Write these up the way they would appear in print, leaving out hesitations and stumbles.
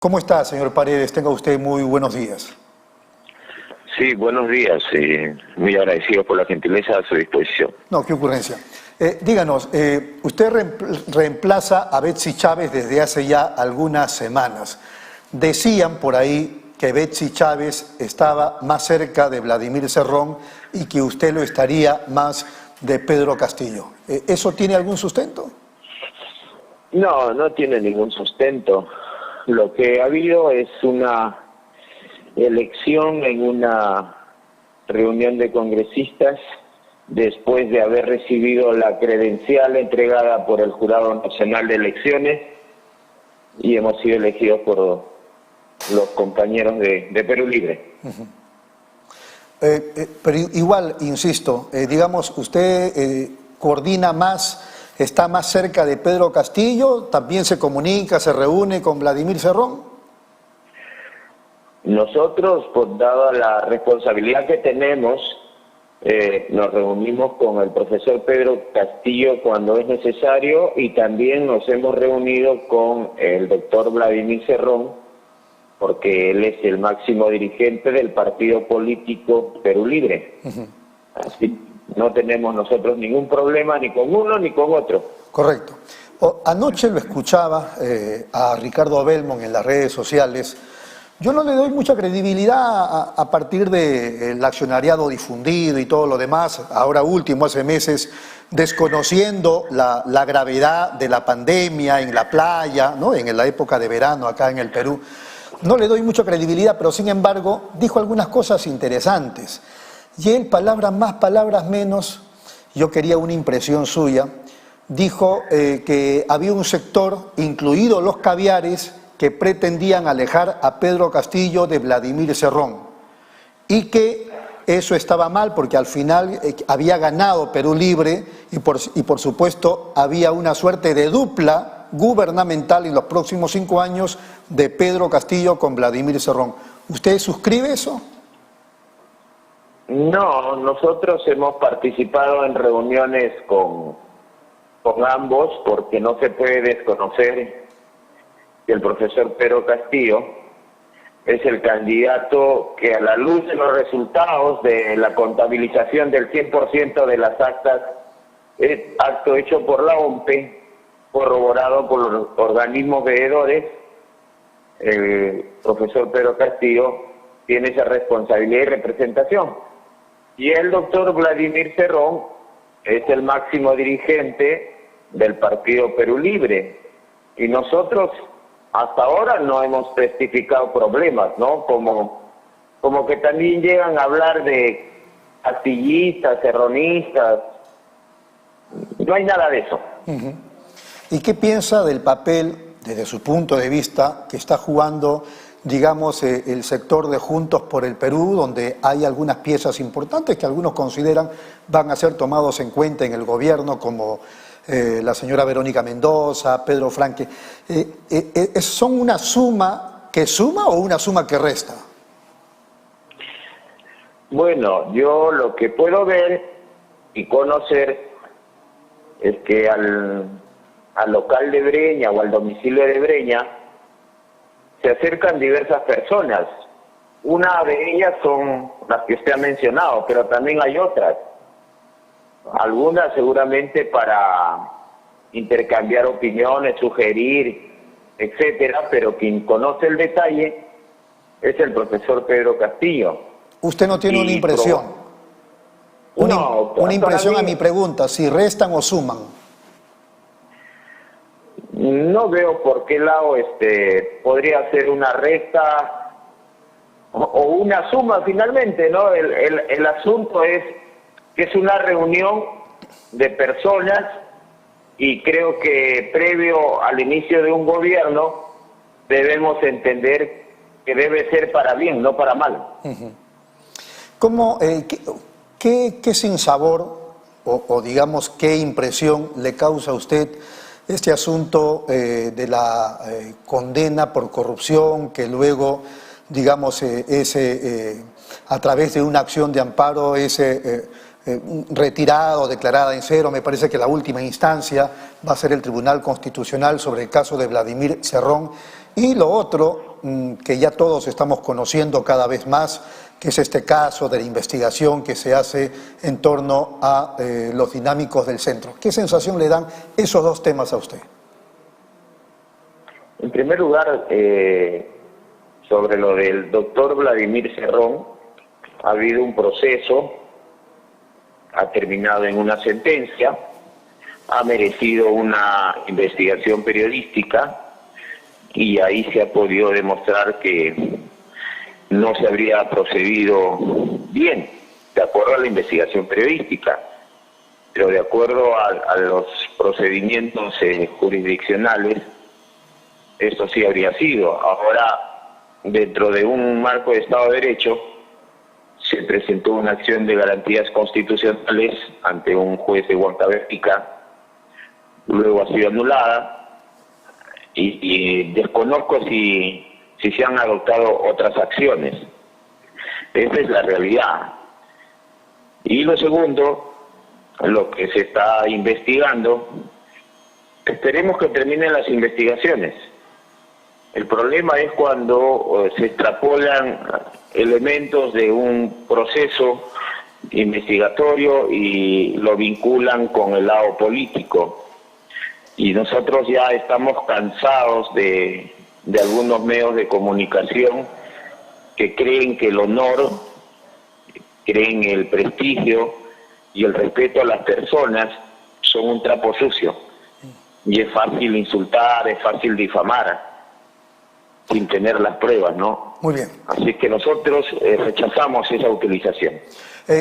¿Cómo está, señor Paredes? Tenga usted muy buenos días. Sí, buenos días. Muy agradecido por la gentileza a su disposición. No, qué ocurrencia. Díganos, usted reemplaza a Betsy Chávez desde hace ya algunas semanas. Decían por ahí que Betsy Chávez estaba más cerca de Vladimir Cerrón y que usted lo estaría más de Pedro Castillo. ¿Eso tiene algún sustento? No, no tiene ningún sustento. Lo que ha habido es una elección en una reunión de congresistas después de haber recibido la credencial entregada por el Jurado Nacional de Elecciones y hemos sido elegidos por los compañeros de Perú Libre. Pero igual, insisto, digamos, usted coordina más, está más cerca de Pedro Castillo, también se comunica, se reúne con Vladimir Cerrón. Nosotros, dada la responsabilidad que tenemos, nos reunimos con el profesor Pedro Castillo cuando es necesario y también nos hemos reunido con el doctor Vladimir Cerrón, porque él es el máximo dirigente del partido político Perú Libre. Así no tenemos nosotros ningún problema ni con uno ni con otro. Correcto. Anoche lo escuchaba a Ricardo Belmont en las redes sociales. Yo no le doy mucha credibilidad a partir del accionariado difundido y todo lo demás, ahora último, hace meses, desconociendo la gravedad de la pandemia en la playa, ¿no? En la época de verano acá en el Perú. No le doy mucha credibilidad, pero sin embargo dijo algunas cosas interesantes. Y él, palabras más, palabras menos, yo quería una impresión suya, dijo que había un sector, incluidos los caviares, que pretendían alejar a Pedro Castillo de Vladimir Cerrón y que eso estaba mal porque al final había ganado Perú Libre y por supuesto había una suerte de dupla gubernamental en los próximos 5 años de Pedro Castillo con Vladimir Cerrón. ¿Usted suscribe eso? No, nosotros hemos participado en reuniones con ambos porque no se puede desconocer que el profesor Pedro Castillo es el candidato que a la luz de los resultados de la contabilización del 100% de las actas, es acto hecho por la OMPE, corroborado por los organismos veedores, el profesor Pedro Castillo tiene esa responsabilidad y representación. Y el doctor Vladimir Cerrón es el máximo dirigente del partido Perú Libre. Y nosotros hasta ahora no hemos testificado problemas, ¿no? Como que también llegan a hablar de castillistas, cerronistas. No hay nada de eso. ¿Y qué piensa del papel, desde su punto de vista, que está jugando, digamos, el sector de Juntos por el Perú, donde hay algunas piezas importantes que algunos consideran van a ser tomados en cuenta en el gobierno, como la señora Verónica Mendoza, Pedro Franque? ¿Son una suma que suma o una suma que resta? Bueno, yo lo que puedo ver y conocer es que al local de Breña o al domicilio de Breña se acercan diversas personas. Una de ellas son las que usted ha mencionado, pero también hay otras. Algunas seguramente para intercambiar opiniones, sugerir, etcétera, pero quien conoce el detalle es el profesor Pedro Castillo. ¿Usted no tiene una impresión? Una impresión a mi pregunta, si restan o suman. No veo por qué lado podría ser una resta o una suma finalmente, ¿no? El asunto es que es una reunión de personas y creo que previo al inicio de un gobierno debemos entender que debe ser para bien, no para mal. ¿Cómo, qué sinsabor o digamos qué impresión le causa a usted este asunto de la condena por corrupción que luego, digamos, a través de una acción de amparo retirada o declarada en cero? Me parece que la última instancia va a ser el Tribunal Constitucional sobre el caso de Vladimir Cerrón. Y lo otro, que ya todos estamos conociendo cada vez más, que es este caso de la investigación que se hace en torno a los dinámicos del centro. ¿Qué sensación le dan esos dos temas a usted? En primer lugar, sobre lo del doctor Vladimir Cerrón, ha habido un proceso, ha terminado en una sentencia, ha merecido una investigación periodística y ahí se ha podido demostrar que no se habría procedido bien, de acuerdo a la investigación periodística, pero de acuerdo a los procedimientos jurisdiccionales, esto sí habría sido. Ahora, dentro de un marco de Estado de Derecho, se presentó una acción de garantías constitucionales ante un juez de Huancavelica, luego ha sido anulada, y desconozco si se han adoptado otras acciones. Esa es la realidad. Y lo segundo, lo que se está investigando, esperemos que terminen las investigaciones. El problema es cuando se extrapolan elementos de un proceso investigatorio y lo vinculan con el lado político. Y nosotros ya estamos cansados de algunos medios de comunicación que creen que el honor, creen el prestigio y el respeto a las personas son un trapo sucio. Y es fácil insultar, es fácil difamar sin tener las pruebas, ¿no? Muy bien. Así que nosotros rechazamos esa utilización.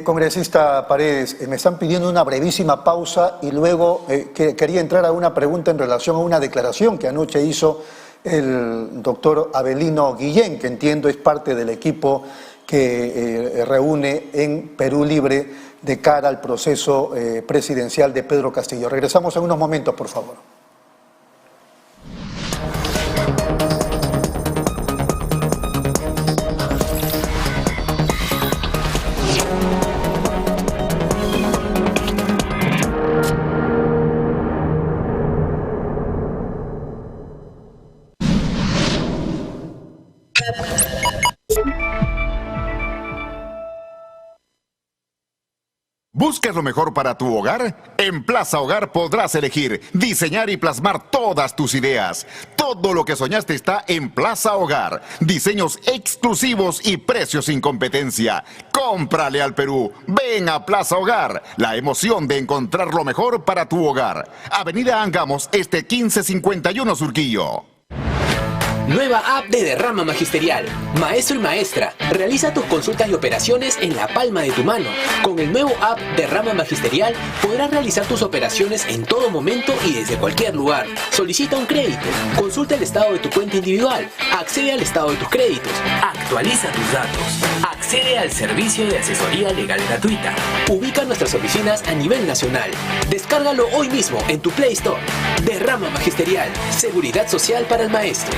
Congresista Paredes, me están pidiendo una brevísima pausa y luego quería entrar a una pregunta en relación a una declaración que anoche hizo el doctor Avelino Guillén, que entiendo es parte del equipo que reúne en Perú Libre de cara al proceso presidencial de Pedro Castillo. Regresamos en unos momentos, por favor. ¿Buscas lo mejor para tu hogar? En Plaza Hogar podrás elegir, diseñar y plasmar todas tus ideas. Todo lo que soñaste está en Plaza Hogar. Diseños exclusivos y precios sin competencia. Cómprale al Perú. Ven a Plaza Hogar. La emoción de encontrar lo mejor para tu hogar. Avenida Angamos, 1551 Surquillo. Nueva app de Derrama Magisterial. Maestro y maestra, realiza tus consultas y operaciones en la palma de tu mano. Con el nuevo app Derrama Magisterial podrás realizar tus operaciones en todo momento y desde cualquier lugar. Solicita un crédito, consulta el estado de tu cuenta individual, accede al estado de tus créditos, actualiza tus datos, accede al servicio de asesoría legal gratuita. Ubica nuestras oficinas a nivel nacional. Descárgalo hoy mismo en tu Play Store. Derrama Magisterial, seguridad social para el maestro.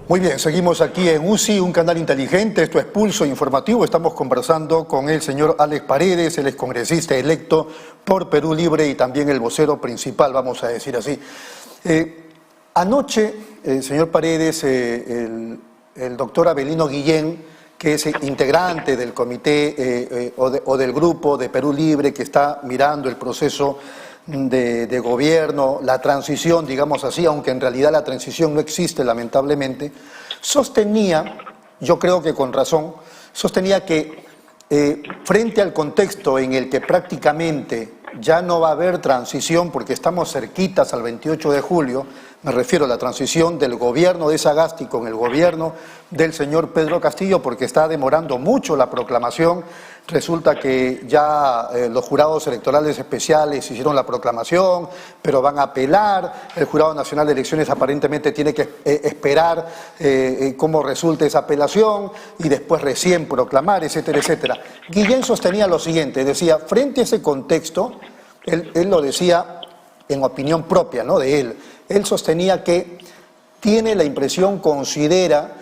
Muy bien, seguimos aquí en UCI, un canal inteligente, esto es Pulso Informativo. Estamos conversando con el señor Alex Paredes, él es congresista electo por Perú Libre y también el vocero principal, vamos a decir así. Anoche, señor Paredes, el doctor Avelino Guillén, que es integrante del comité o del grupo de Perú Libre que está mirando el proceso de gobierno, la transición, digamos así, aunque en realidad la transición no existe lamentablemente, sostenía, yo creo que con razón, sostenía que frente al contexto en el que prácticamente ya no va a haber transición porque estamos cerquitas al 28 de julio, me refiero a la transición del gobierno de Sagasti con el gobierno del señor Pedro Castillo, porque está demorando mucho la proclamación Resulta que ya los jurados electorales especiales hicieron la proclamación, pero van a apelar. El Jurado Nacional de Elecciones aparentemente tiene que esperar cómo resulte esa apelación y después recién proclamar, etcétera, etcétera. Guillén sostenía lo siguiente, decía, frente a ese contexto, él lo decía en opinión propia, ¿no?, de él sostenía que tiene la impresión, considera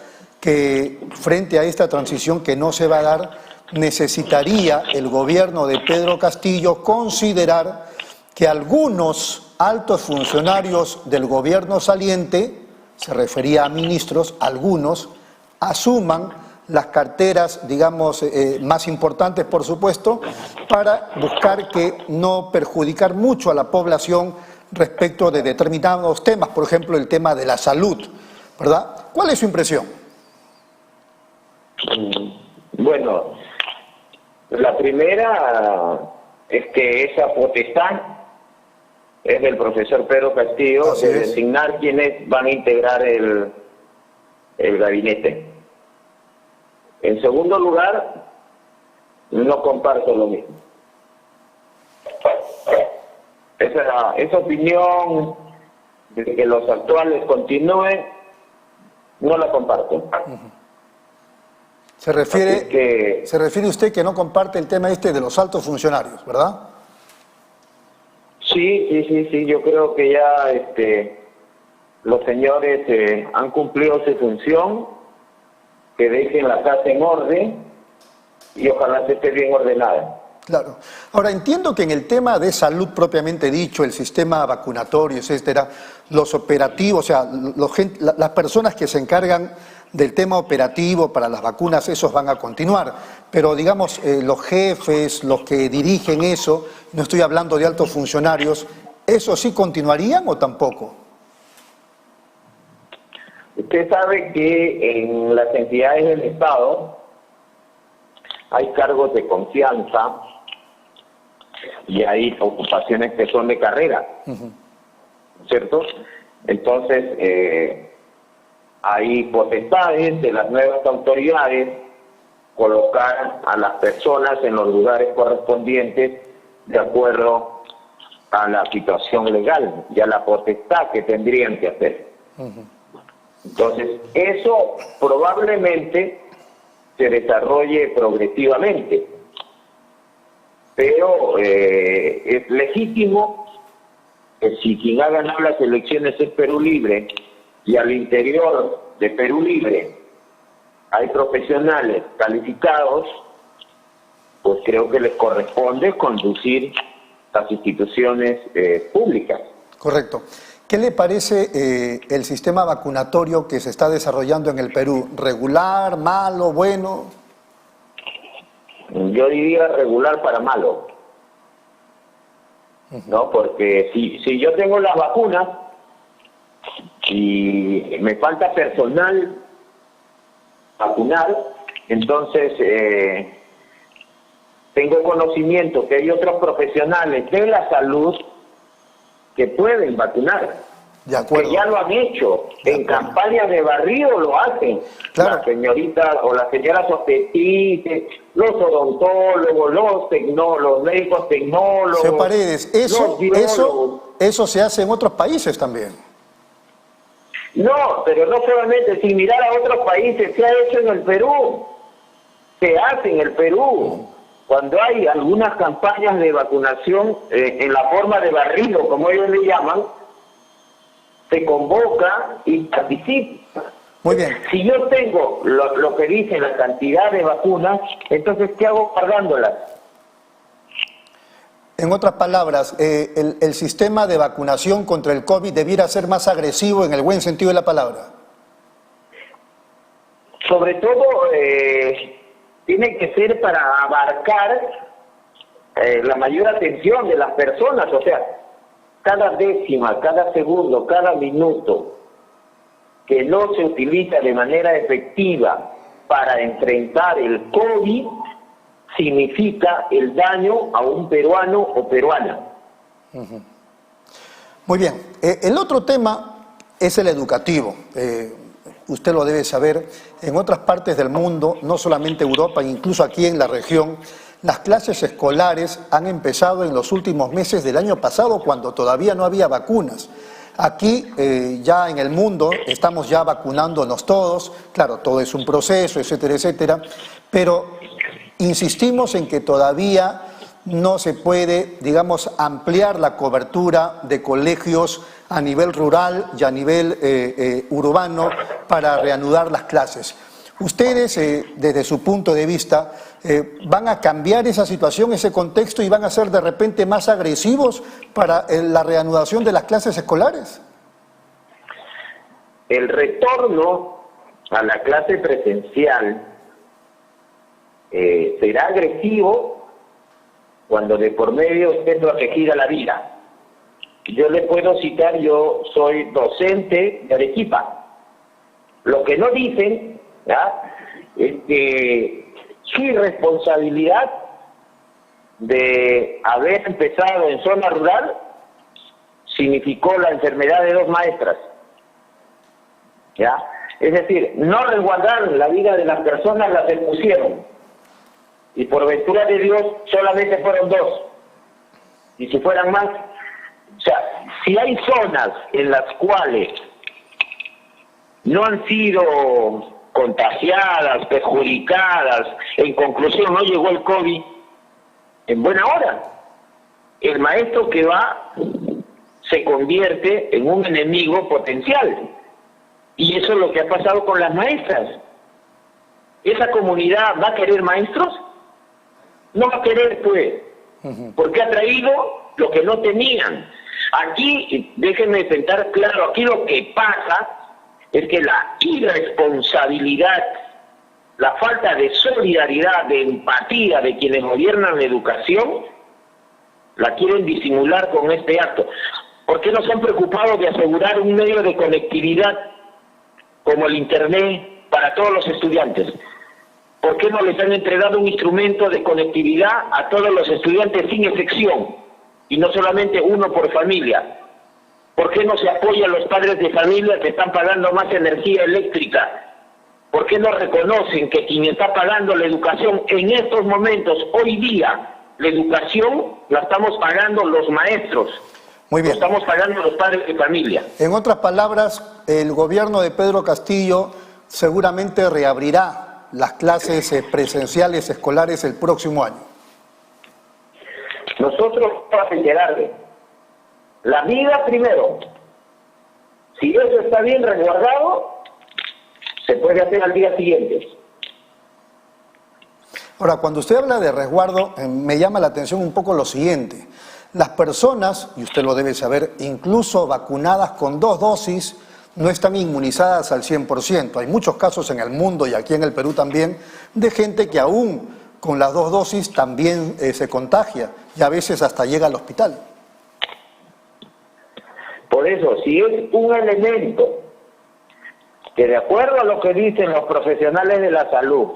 que frente a esta transición que no se va a dar, necesitaría el gobierno de Pedro Castillo considerar que algunos altos funcionarios del gobierno saliente, se refería a ministros, algunos, asuman las carteras, digamos, más importantes, por supuesto, para buscar que no perjudicar mucho a la población respecto de determinados temas, por ejemplo, el tema de la salud, ¿verdad? ¿Cuál es su impresión? Bueno, la primera es que esa potestad es del profesor Pedro Castillo de designar quienes van a integrar el gabinete. En segundo lugar, no comparto lo mismo. Esa opinión de que los actuales continúen, no la comparto. Se refiere usted que no comparte el tema este de los altos funcionarios, ¿verdad? Sí, yo creo que ya los señores han cumplido su función, que dejen la casa en orden y ojalá se esté bien ordenada. Claro. Ahora, entiendo que en el tema de salud propiamente dicho, el sistema vacunatorio, etcétera, los operativos, o sea, las personas que se encargan del tema operativo para las vacunas, esos van a continuar. Pero, digamos, los jefes, los que dirigen eso, no estoy hablando de altos funcionarios, ¿esos sí continuarían o tampoco? Usted sabe que en las entidades del Estado hay cargos de confianza y hay ocupaciones que son de carrera, ¿cierto? Entonces, hay potestades de las nuevas autoridades colocar a las personas en los lugares correspondientes de acuerdo a la situación legal y a la potestad que tendrían que hacer. Entonces, eso probablemente se desarrolle progresivamente, pero es legítimo que si quien ha ganado las elecciones es Perú Libre y al interior de Perú Libre hay profesionales calificados, pues creo que les corresponde conducir las instituciones públicas. Correcto. ¿Qué le parece el sistema vacunatorio que se está desarrollando en el Perú? ¿Regular, malo, bueno? Yo diría regular para malo, ¿no? Porque si yo tengo las vacunas y me falta personal vacunar, entonces tengo conocimiento que hay otros profesionales de la salud que pueden vacunar, de acuerdo, que ya lo han hecho, en campañas de barrido lo hacen, claro. La señorita o la señora Sofetí, los odontólogos, los médicos tecnólogos. Señor Paredes, eso se hace en otros países también. No, pero no solamente, sin mirar a otros países, se ha hecho en el Perú, se hace en el Perú. Cuando hay algunas campañas de vacunación en la forma de barrido, como ellos le llaman, se convoca y participa. Muy bien. Si yo tengo lo que dice la cantidad de vacunas, entonces ¿qué hago guardándolas? En otras palabras, el sistema de vacunación contra el COVID debiera ser más agresivo en el buen sentido de la palabra. Sobre todo, tiene que ser para abarcar la mayor atención de las personas, o sea, cada décima, cada segundo, cada minuto que no se utiliza de manera efectiva para enfrentar el COVID, significa el daño a un peruano o peruana. Muy bien. El otro tema es el educativo. Usted lo debe saber, en otras partes del mundo, no solamente Europa, incluso aquí en la región, Las clases escolares han empezado en los últimos meses del año pasado, cuando todavía no había vacunas. Aquí, ya en el mundo, estamos ya vacunándonos todos. Claro, todo es un proceso, etcétera, etcétera. Pero insistimos en que todavía no se puede, digamos, ampliar la cobertura de colegios a nivel rural y a nivel urbano para reanudar las clases. Ustedes, desde su punto de vista, ¿van a cambiar esa situación, ese contexto, y van a ser de repente más agresivos para la reanudación de las clases escolares? El retorno a la clase presencial será agresivo cuando de por medio esté protegida la vida. Yo le puedo citar, yo soy docente de Arequipa. Lo que no dicen, ¿ya?, es que su irresponsabilidad de haber empezado en zona rural significó la enfermedad de 2 maestras. ¿Ya? Es decir, no resguardaron la vida de las personas, las expusieron. Y por ventura de Dios solamente fueron 2. Y si fueran más, o sea, si hay zonas en las cuales no han sido contagiadas, perjudicadas, en conclusión no llegó el COVID, en buena hora. El maestro que va se convierte en un enemigo potencial. Y eso es lo que ha pasado con las maestras. ¿Esa comunidad va a querer maestros? No va a querer, pues, porque ha traído lo que no tenían. Aquí, déjenme sentar claro, aquí lo que pasa es que la irresponsabilidad, la falta de solidaridad, de empatía de quienes gobiernan la educación, la quieren disimular con este acto. ¿Por qué no se han preocupado de asegurar un medio de conectividad como el Internet para todos los estudiantes? ¿Por qué no les han entregado un instrumento de conectividad a todos los estudiantes sin excepción? Y no solamente uno por familia. ¿Por qué no se apoya a los padres de familia que están pagando más energía eléctrica? ¿Por qué no reconocen que quien está pagando la educación en estos momentos, hoy día, la educación la estamos pagando los maestros? Muy bien. Lo estamos pagando los padres de familia. En otras palabras, el gobierno de Pedro Castillo seguramente reabrirá las clases presenciales escolares el próximo año. Nosotros vamos a enterarle. La vida primero. Si eso está bien resguardado, se puede hacer al día siguiente. Ahora, cuando usted habla de resguardo, me llama la atención un poco lo siguiente. Las personas, y usted lo debe saber, incluso vacunadas con 2 dosis, no están inmunizadas al 100%. Hay muchos casos en el mundo y aquí en el Perú también, de gente que aún con las 2 dosis también se contagia y a veces hasta llega al hospital. Por eso, si es un elemento que, de acuerdo a lo que dicen los profesionales de la salud,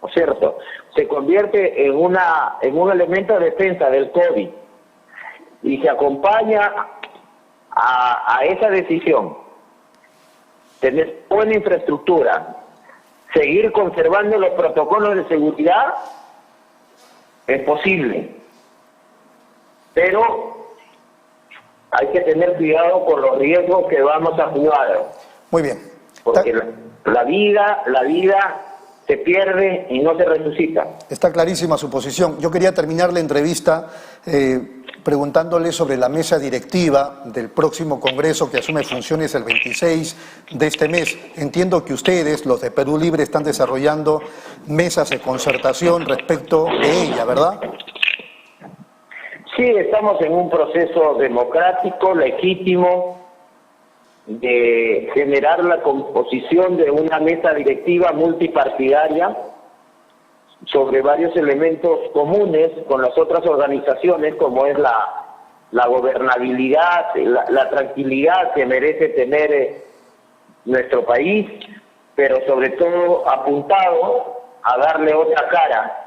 ¿no es cierto?, se convierte en un elemento de defensa del COVID y se acompaña a esa decisión, tener buena infraestructura, seguir conservando los protocolos de seguridad, es posible. Pero hay que tener cuidado con los riesgos que vamos a jugar. Muy bien. Porque la vida se pierde y no se resucita. Está clarísima su posición. Yo quería terminar la entrevista preguntándole sobre la mesa directiva del próximo Congreso que asume funciones el 26 de este mes. Entiendo que ustedes, los de Perú Libre, están desarrollando mesas de concertación respecto de ella, ¿verdad? Sí, estamos en un proceso democrático, legítimo, de generar la composición de una mesa directiva multipartidaria sobre varios elementos comunes con las otras organizaciones, como es la gobernabilidad, la tranquilidad que merece tener nuestro país, pero sobre todo apuntado a darle otra cara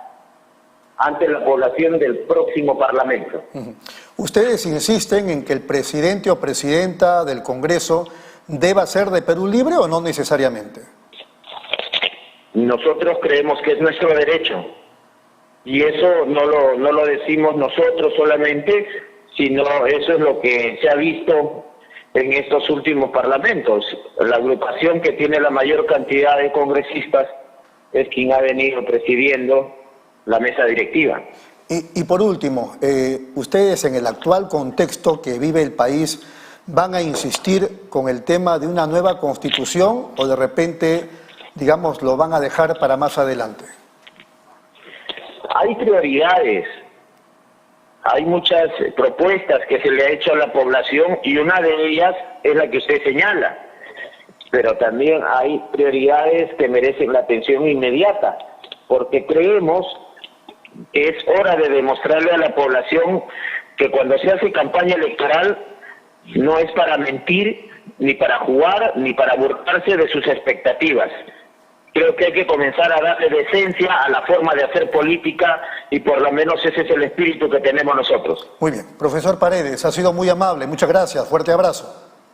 ante la población del próximo Parlamento. ¿Ustedes insisten en que el presidente o presidenta del Congreso deba ser de Perú Libre o no necesariamente? Nosotros creemos que es nuestro derecho Y eso no lo decimos nosotros solamente, sino eso es lo que se ha visto en estos últimos parlamentos. La agrupación que tiene la mayor cantidad de congresistas es quien ha venido presidiendo la mesa directiva. Y por último, ustedes en el actual contexto que vive el país, ¿van a insistir con el tema de una nueva constitución o de repente, digamos, lo van a dejar para más adelante? Hay prioridades, hay muchas propuestas que se le ha hecho a la población y una de ellas es la que usted señala, pero también hay prioridades que merecen la atención inmediata, porque creemos que es hora de demostrarle a la población que cuando se hace campaña electoral no es para mentir, ni para jugar, ni para burlarse de sus expectativas. Creo que hay que comenzar a darle decencia a la forma de hacer política y por lo menos ese es el espíritu que tenemos nosotros. Muy bien. Profesor Paredes, ha sido muy amable. Muchas gracias. Fuerte abrazo.